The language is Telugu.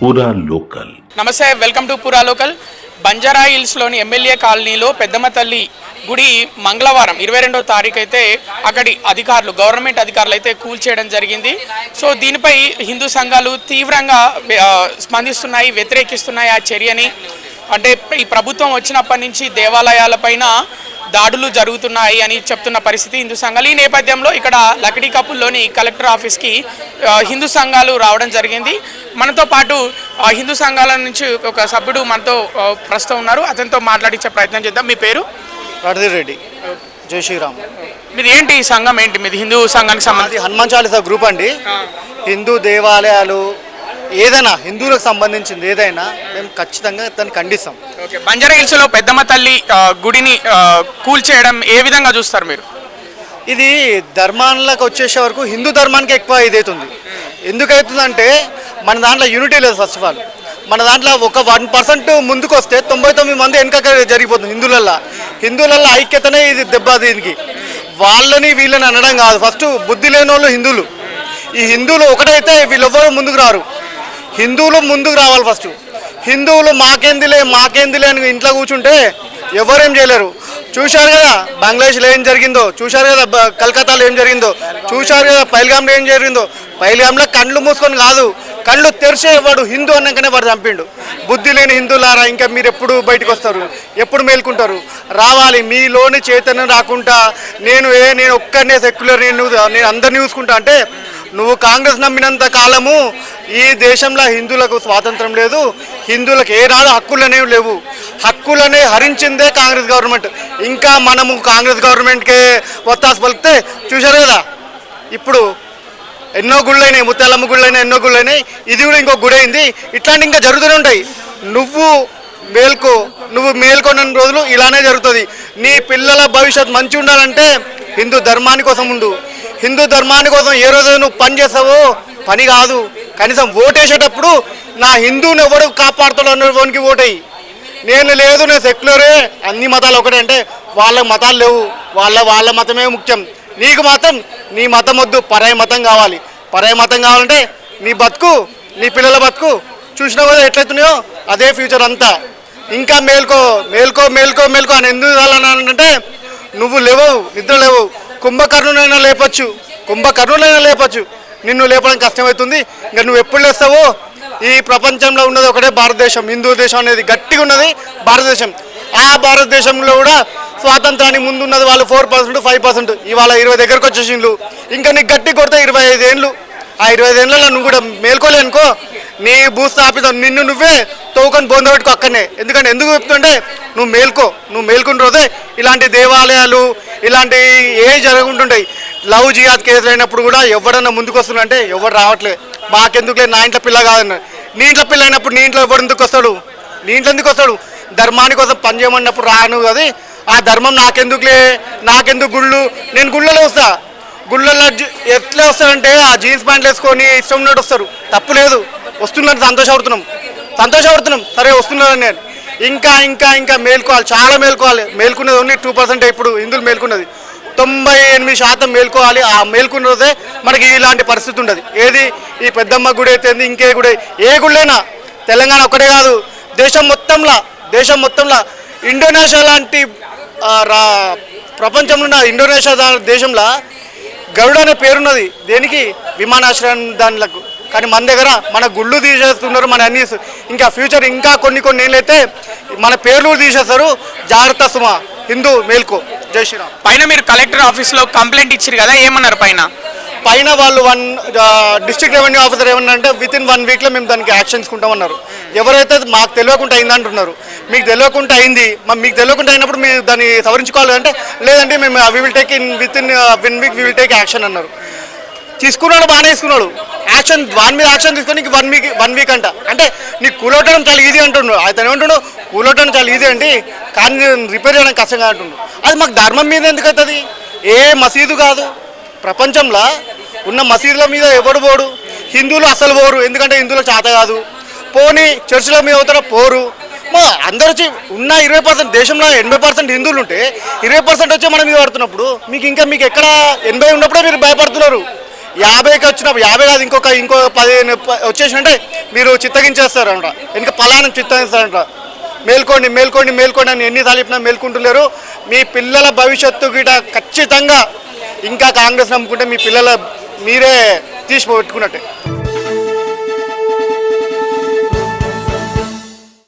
పూరా లోకల్. నమస్తే, వెల్కమ్ టు పూరా లోకల్. బంజారా హిల్స్లోని ఎమ్మెల్యే కాలనీలో పెద్దమ్మ తల్లి గుడి మంగళవారం 22వ తారీఖు అయితే అక్కడి అధికారులు, గవర్నమెంట్ అధికారులు అయితే కూల్చేయడం జరిగింది. సో దీనిపై హిందూ సంఘాలు తీవ్రంగా స్పందిస్తున్నాయి, వ్యతిరేకిస్తున్నాయి ఆ చర్యని. అంటే ఈ ప్రభుత్వం వచ్చినప్పటి నుంచి దేవాలయాలపైన దాడులు జరుగుతున్నాయి అని చెప్తున్న పరిస్థితి హిందూ సంఘాలు. ఈ నేపథ్యంలో ఇక్కడ లకడీ కపుల్లోని కలెక్టర్ ఆఫీస్కి హిందూ సంఘాలు రావడం జరిగింది. మనతో పాటు హిందూ సంఘాల నుంచి ఒక సభ్యుడు మనతో ప్రస్తుతం ఉన్నారు, అతనితో మాట్లాడించే ప్రయత్నం చేద్దాం. మీ పేరు? రెడ్డి. జై శ్రీరామ్. మీది ఏంటి సంఘం ఏంటి? మీది హిందూ సంఘానికి సంబంధించి హనుమాన్ చాలీసా గ్రూప్ అండి. హిందూ దేవాలయాలు ఏదైనా, హిందువులకు సంబంధించింది ఏదైనా మేము ఖచ్చితంగా దాన్ని ఖండిస్తాం. బంజారా హిల్స్లో పెద్దమ్మ తల్లి గుడిని కూల్చేయడం ఏ విధంగా చూస్తారు మీరు? ఇది ధర్మాలకు వచ్చేసే వరకు హిందూ ధర్మానికి ఎక్కువ ఇదవుతుంది. ఎందుకవుతుందంటే మన దాంట్లో యూనిటీ లేదు. ఫస్ట్ ఆఫ్ ఆల్ మన దాంట్లో ఒక 1% ముందుకు వస్తే 99 మంది వెనక జరిగిపోతుంది. హిందువులలో ఐక్యతనే ఇది దెబ్బ. దీనికి వాళ్ళని వీళ్ళని అనడం కాదు. ఫస్ట్ బుద్ధి లేని వాళ్ళు హిందువులు. ఈ హిందువులు ఒకటైతే వీళ్ళెవ్వరూ ముందుకు రారు. హిందువులు ముందుకు రావాలి. ఫస్ట్ హిందువులు మాకేందిలే అని ఇంట్లో కూర్చుంటే ఎవరేం చేయలేరు. చూశారు కదా బంగ్లాదేశ్లో ఏం జరిగిందో, చూశారు కదా కలకత్తాలో ఏం జరిగిందో, చూశారు కదా పైల్గామ్లో ఏం జరిగిందో. పైల్గామ్లో కళ్ళు మూసుకొని కాదు, కళ్ళు తెరిచే వాడు హిందూ అన్నాకనే వాడు చంపిండు. బుద్ధి లేని హిందువులారా, ఇంకా మీరు ఎప్పుడు బయటకు వస్తారు, ఎప్పుడు మేల్కుంటారు? రావాలి. మీలోని చైతన్యం రాకుండా నేను ఒక్కనే సెక్యులర్, నేను అందరినీ చూసుకుంటా అంటే నువ్వు కాంగ్రెస్ నమ్మినంత కాలము ఈ దేశంలో హిందువులకు స్వాతంత్రం లేదు. హిందువులకు ఏనాడు హక్కులనేవి లేవు. హక్కులనే హరించిందే కాంగ్రెస్ గవర్నమెంట్. ఇంకా మనము కాంగ్రెస్ గవర్నమెంట్కే ఒత్తాసు పలికితే చూశారు కదా ఇప్పుడు ఎన్నో గుళ్ళైనాయి, ముత్యాలమ్మ గుళ్ళైనాయి, ఎన్నో గుళ్ళైనాయి. ఇది కూడా ఇంకో గుడి అయింది. ఇట్లాంటి ఇంకా జరుగుతూనే ఉంటాయి. నువ్వు మేల్కొన్న రోజులు ఇలానే జరుగుతుంది. నీ పిల్లల భవిష్యత్ మంచి ఉండాలంటే హిందూ ధర్మాని కోసం ఉండు. హిందూ ధర్మాని కోసం ఏ రోజు నువ్వు పని చేస్తావో పని కాదు. కనీసం ఓటేసేటప్పుడు నా హిందువుని ఎవరు కాపాడుతాడో అన్నవానికి ఓటేయి. నేను సెక్యులరే, అన్ని మతాలు ఒకటే అంటే వాళ్ళ మతాలు లేవు. వాళ్ళ మతమే ముఖ్యం. నీకు మాత్రం నీ మతం వద్దు, పరాయి మతం కావాలి. పరాయి మతం కావాలంటే నీ బతుకు, నీ పిల్లల బతుకు చూసినా కూడా ఎట్లయితున్నాయో అదే ఫ్యూచర్ అంతా. ఇంకా మేల్కో అని ఎందుకు రాలనంటే నువ్వు లేవవు, నిద్ర లేవు. కుంభకర్ణునైనా లేపచ్చు, నిన్ను లేపడం కష్టమవుతుంది. ఇంకా నువ్వు ఎప్పుడు లేస్తావో. ఈ ప్రపంచంలో ఉన్నది ఒకటే భారతదేశం. హిందూ దేశం అనేది గట్టిగా ఉన్నది భారతదేశం. ఆ భారతదేశంలో కూడా స్వాతంత్రానికి ముందు ఉన్నది వాళ్ళు 4%, 5%. ఇవాళ 20 దగ్గరకు వచ్చేసిండ్రు. ఇంకా నీకు గట్టి కొడితే 25 ఏళ్ళు. ఆ 25 ఏళ్ళలో నువ్వు కూడా మేల్కోలేనుకో, నీ భూస్థాపితం నిన్ను నువ్వే తోకొని బొందబెట్టుకో అక్కడనే. ఎందుకు చెప్తుంటే నువ్వు మేల్కున్న రోజే ఇలాంటి దేవాలయాలు ఇలాంటి ఏ జరుగుతుంటాయి. లవ్ జిహాద్ కేసులు అయినప్పుడు కూడా ఎవడన్నా ముందుకు వస్తుందంటే ఎవరు రావట్లేదు. మాకెందుకులే, నా ఇంట్లో పిల్ల కాదన్న. నీ ఇంట్లో పిల్ల అయినప్పుడు నీ ఇంట్లో ఎవరు ఎందుకు వస్తాడు? ధర్మాని కోసం పనిచేయమన్నప్పుడు రాను అది. ఆ ధర్మం నాకెందుకు గుళ్ళు, నేను గుళ్ళలో వస్తా. గుళ్ళల్లో ఎట్లా వస్తారంటే ఆ జీన్స్ ప్యాంట్లు వేసుకొని ఇష్టం ఉన్నట్టు వస్తారు. తప్పు లేదు, వస్తున్నాను, సంతోషపడుతున్నాం. సరే వస్తున్నాను నేను. ఇంకా మేల్కోవాలి, చాలా మేల్కోవాలి. మేల్కున్నది ఓన్లీ 2% ఇప్పుడు హిందువులు మేల్కున్నది. 98% మేల్కోవాలి. ఆ మేల్కున్న రోజే మనకి ఇలాంటి పరిస్థితి ఉండదు. ఏది ఈ పెద్దమ్మ గుడి అయితే ఇంకే గుడి, ఏ గుళ్ళైనా తెలంగాణ ఒక్కటే కాదు, దేశం మొత్తంలో ఇండోనేషియా లాంటి ప్రపంచంలో ఉన్న ఇండోనేషియా దేశంలో గరుడ అనే పేరున్నది. దేనికి? విమానాశ్రయం దానిలకు. కానీ మన దగ్గర మన గుళ్ళు తీసేస్తున్నారు, మన అన్ని. ఇంకా ఫ్యూచర్ ఇంకా కొన్ని ఏళ్ళైతే మన పేర్లు తీసేస్తారు. జాగ్రత్త సుమా, హిందూ మేల్కో. జై శ్రీరామ్. పైన మీరు కలెక్టర్ ఆఫీస్లో కంప్లైంట్ ఇచ్చారు కదా, ఏమన్నారు? పైన వాళ్ళు డిస్ట్రిక్ట్ రెవెన్యూ ఆఫీసర్ ఏమన్నారంటే వితిన్ 1 వీక్లో మేము దానికి యాక్షన్ తీసుకుంటామన్నారు. ఎవరైతే మాకు తెలియకుండా అయిందంటున్నారు. మీకు తెలియకుండా అయినప్పుడు మీరు దాన్ని సవరించుకోవాలి అంటే లేదంటే మేము within 1 week we will take action అన్నారు. తీసుకున్నాడు, బాగానే తీసుకున్నాడు. వాని మీద యాక్షన్ తీసుకొని 1 వీక్ అంటే నీకు కూలొట్టడం చాలా ఈజీ అంటున్నాడు. అతను ఏమంటున్నాడు, కూలొట్టడం చాలా ఈజీ అండి, కానీ రిపేర్ చేయడం కష్టంగా అంటున్నాడు. అది మాకు ధర్మం మీద ఎందుకు అవుతుంది? ఏ మసీదు కాదు ప్రపంచంలో ఉన్న మసీదుల మీద ఎవడు పోడు, హిందువులు అసలు పోరు. ఎందుకంటే హిందువులకు చేత కాదు. పోనీ చర్చిల మీద అవుతారో పోరు. అందరూ వచ్చి ఉన్న 20% దేశంలో 80% హిందువులు ఉంటే 20% వచ్చి మనం మీద పడుతున్నప్పుడు మీకు ఎక్కడ 80 ఉన్నప్పుడే మీరు భయపడుతున్నారు. 50కి వచ్చినప్పుడు 50 కాదు ఇంకో 15 వచ్చేసినంటే మీరు చిత్తగించేస్తారంట, ఇంకా పలానా చిత్తగిస్తారంట. మేల్కోండి మేల్కోండి మేల్కోండి అని ఎన్నిసార్లు చెప్పినా మేల్కుంటులేరు. మీ పిల్లల భవిష్యత్తు గిట ఖచ్చితంగా ఇంకా కాంగ్రెస్ నమ్ముకుంటే మీ పిల్లల మీరే తీసి పెట్టుకున్నట్టే.